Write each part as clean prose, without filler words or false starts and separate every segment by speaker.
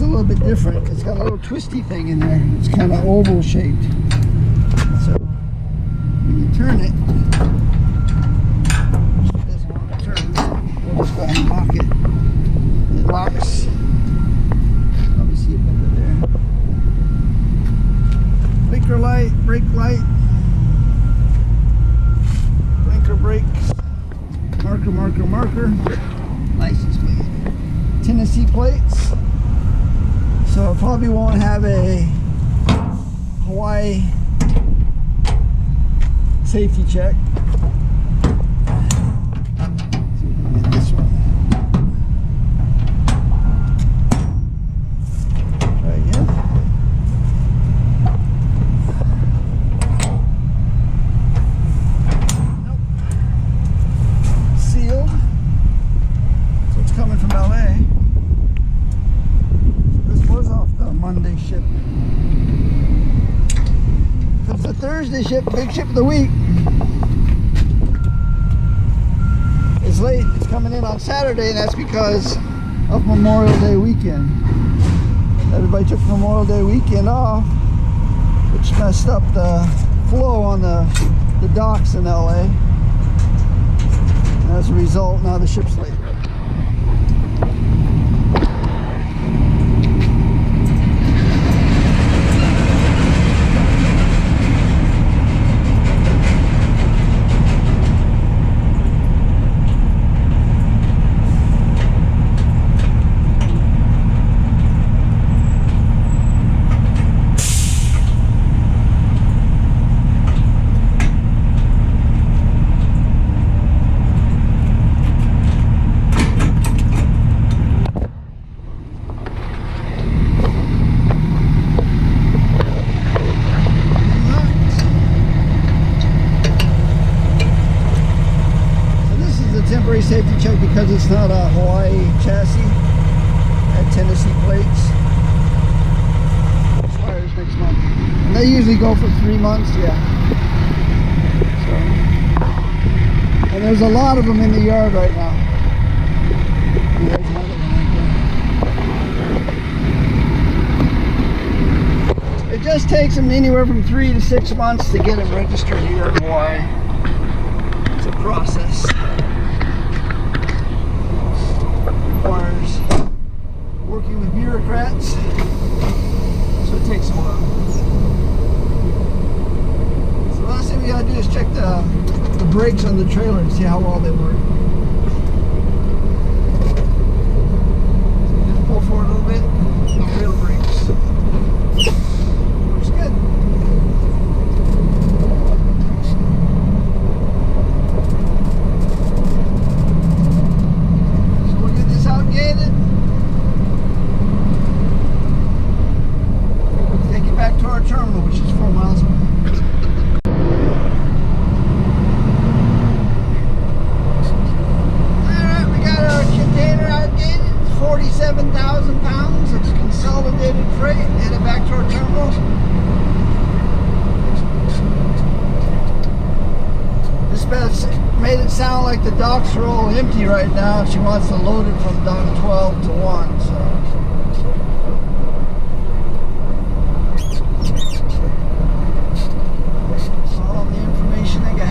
Speaker 1: a little bit different. It's got a little twisty thing in there. It's kind of oval shaped. So when you turn it, it doesn't want to turn. We'll just go ahead and lock it. It locks. Probably see it better there. Blinker light, brake light, blinker brakes, marker, marker, marker, license plate, Tennessee plates. So it probably won't have a Hawaii safety check. Get this one. Try again. Nope. Sealed. So it's coming from LA. Was off the Monday ship. If it's a Thursday ship, big ship of the week. It's late. It's coming in on Saturday, and that's because of Memorial Day weekend. Everybody took Memorial Day weekend off, which messed up the flow on the docks in LA. And as a result, now the ship's late. Temporary safety check because it's not a Hawaii chassis. Had Tennessee plates. Expires next month. And they usually go for 3 months, yeah. So, and there's a lot of them in the yard right now. And there's another one right there. It just takes them anywhere from 3 to 6 months to get them registered here in Hawaii. It's a process. Requires working with bureaucrats, so it takes a while. So the last thing we gotta do is check the brakes on the trailer and see how well they work. So just pull forward a little bit, the trailer brakes. Works good. Take it back to our terminal, which is 4 miles away. Alright, we got our container outgated. It's 47,000 pounds. It's consolidated freight. Headed back to our terminal. Dispatch made it sound like the docks are all empty right now. She wants to load it from dock 12 to 1. So. All the information I got.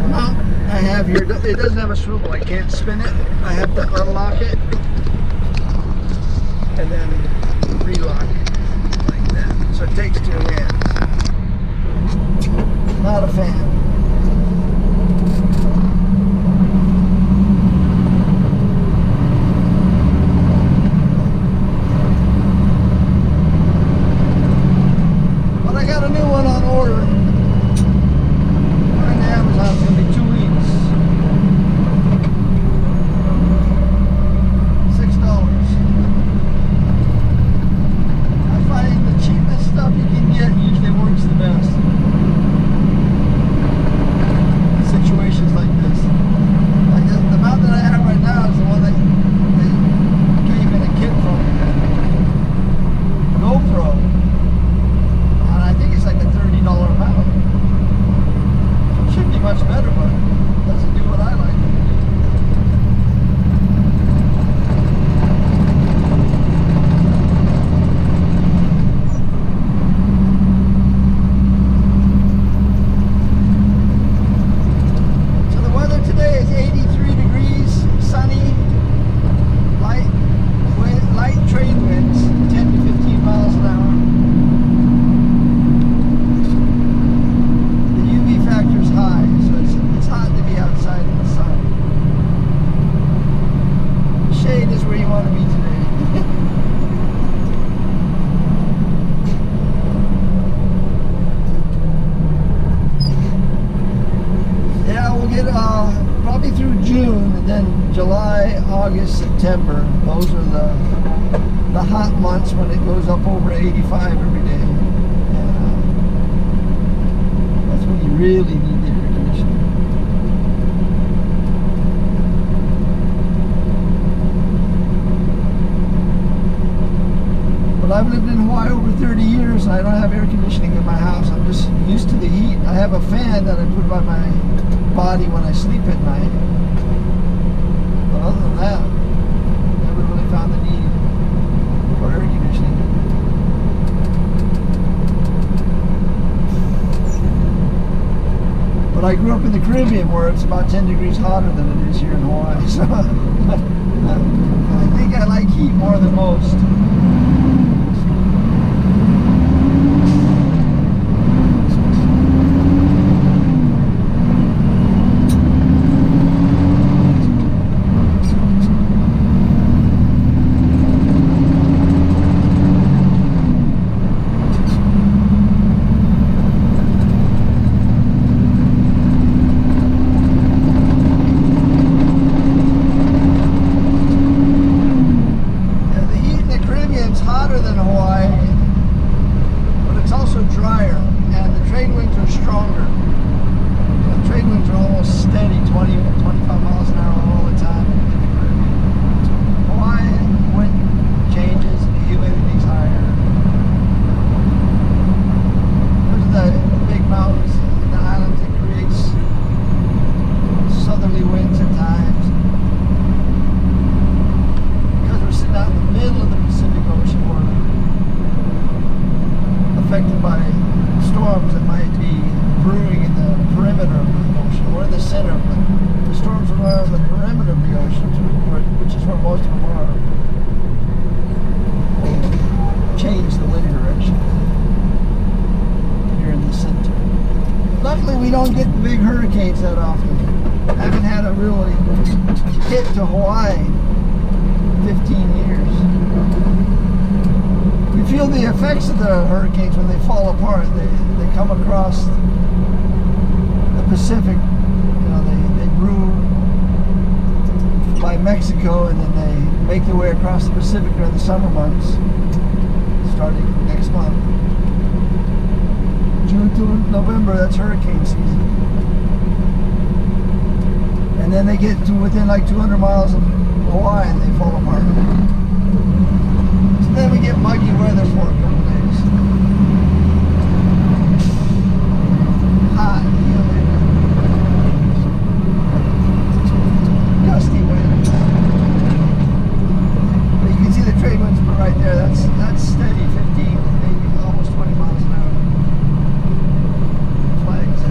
Speaker 1: mount I have here, it doesn't have a swivel. I can't spin it. I have to unlock it and then relock it like that. So it takes 2 hands. Not a fan. But I got a new one on order. On Amazon, it's going to be 2 weeks. $6. I find the cheapest stuff you can get usually works the best. Situations like this. Like the mount that I have right now is the one that came in a kit from GoPro. And I think it's like a $30 mount. It should be much better, but it doesn't do what I like. Probably through June, and then July, August, September. Those are the hot months when it goes up over 85 every day. And that's when you really need the air conditioning. But I've lived in Hawaii over 30 years, and I don't have air conditioning in my house. I'm just used to the heat. I have a fan that I put by my body when I sleep at night. But other than that, never really found the need for air conditioning. But I grew up in the Caribbean where it's about 10 degrees hotter than it is here in Hawaii. So I think I like heat more than most. We don't get the big hurricanes that often. I haven't had a really hit to Hawaii in 15 years. We feel the effects of the hurricanes when they fall apart. They come across the Pacific. You know, they brew by Mexico and then they make their way across the Pacific during the summer months, starting next month. June to November, that's hurricane season. And then they get to within like 200 miles of Hawaii and they fall apart. So then we get muggy weather for a couple days. Hot, humid, gusty wind. But you can see the trade winds right there. That's steady, 15, maybe almost 20 miles an hour. Flags.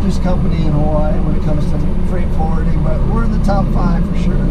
Speaker 1: largest company in Hawaii when it comes to freight forwarding, but we're in the top 5 for sure.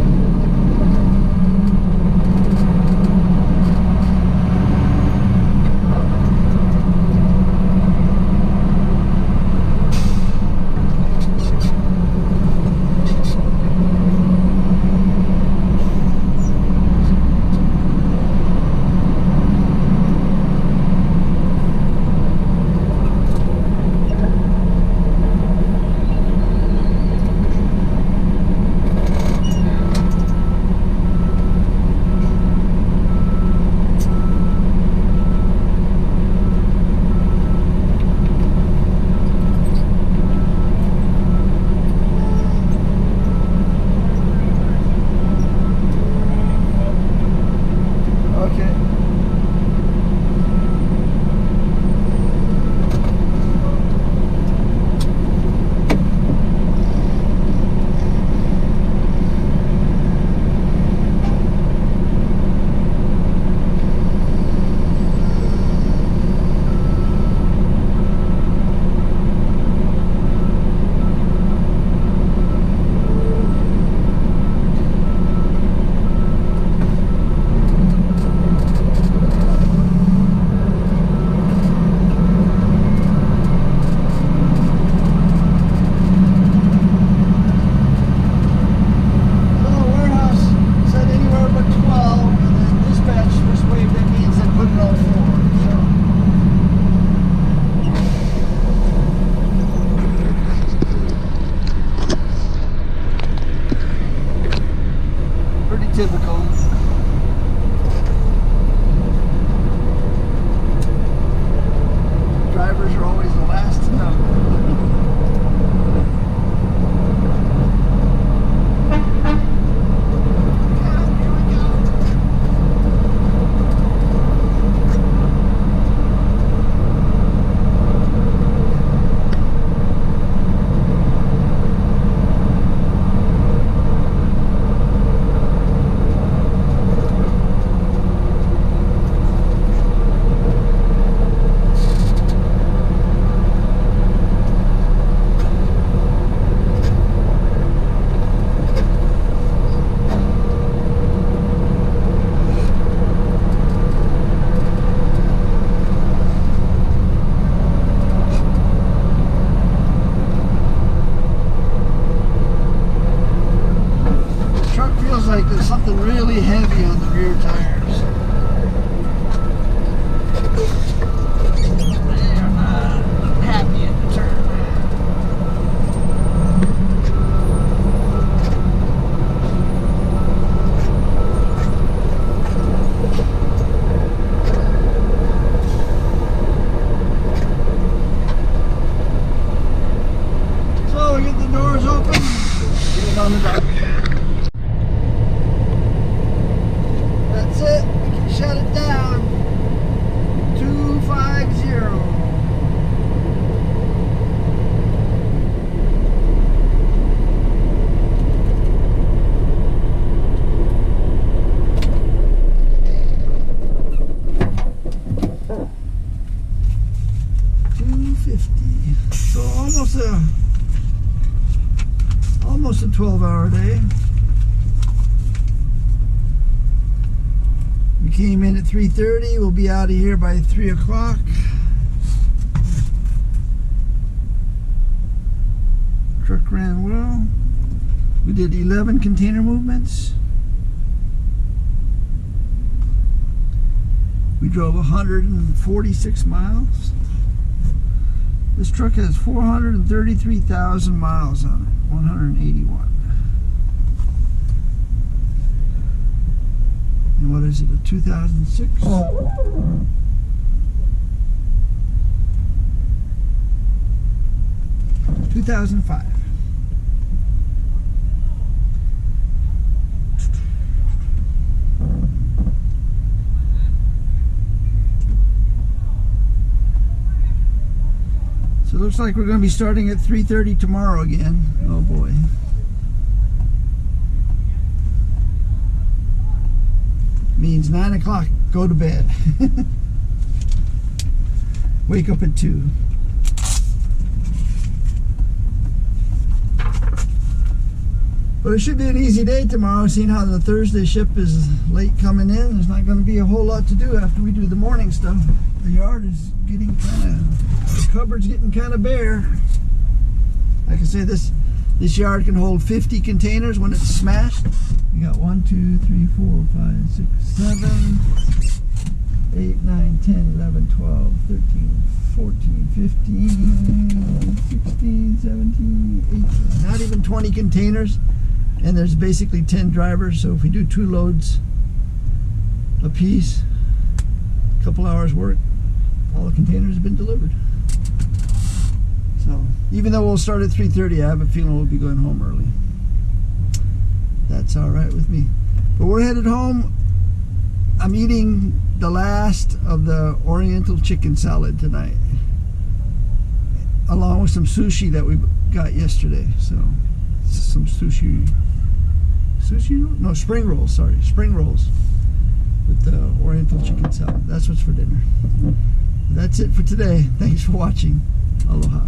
Speaker 1: Typical. Drivers are always the last to know. Like there's something really heavy on the rear tires. They are not happy at the turn. So we get the doors open, get it on the dock. Shut it down. 250. So almost a 12-hour day. We came in at 3:30. We'll be out of here by 3 o'clock. Truck ran well. We did 11 container movements. We drove 146 miles. This truck has 433,000 miles on it. 181. And what is it, a 2006? 2005. So it looks like we're going to be starting at 3:30 tomorrow again. Oh boy. Means 9 o'clock, go to bed. Wake up at 2. But it should be an easy day tomorrow, seeing how the Thursday ship is late coming in. There's not going to be a whole lot to do after we do the morning stuff. The yard is getting the cupboard's getting kind of bare. Like I say, this yard can hold 50 containers when it's smashed. We got 1, 2, 3, 4, 5, 6, 7, 8, 9, 10, 11, 12, 13, 14, 15, 16, 17, 18. Not even 20 containers. And there's basically 10 drivers. So if we do 2 loads a piece, a couple hours work, all the containers have been delivered. So even though we'll start at 3:30, I have a feeling we'll be going home early. That's all right with me. But we're headed home. I'm eating the last of the Oriental chicken salad tonight, along with some sushi that we got yesterday. So some sushi, no, spring rolls, sorry, spring rolls with the Oriental chicken salad. That's what's for dinner. That's it for today. Thanks for watching. Aloha.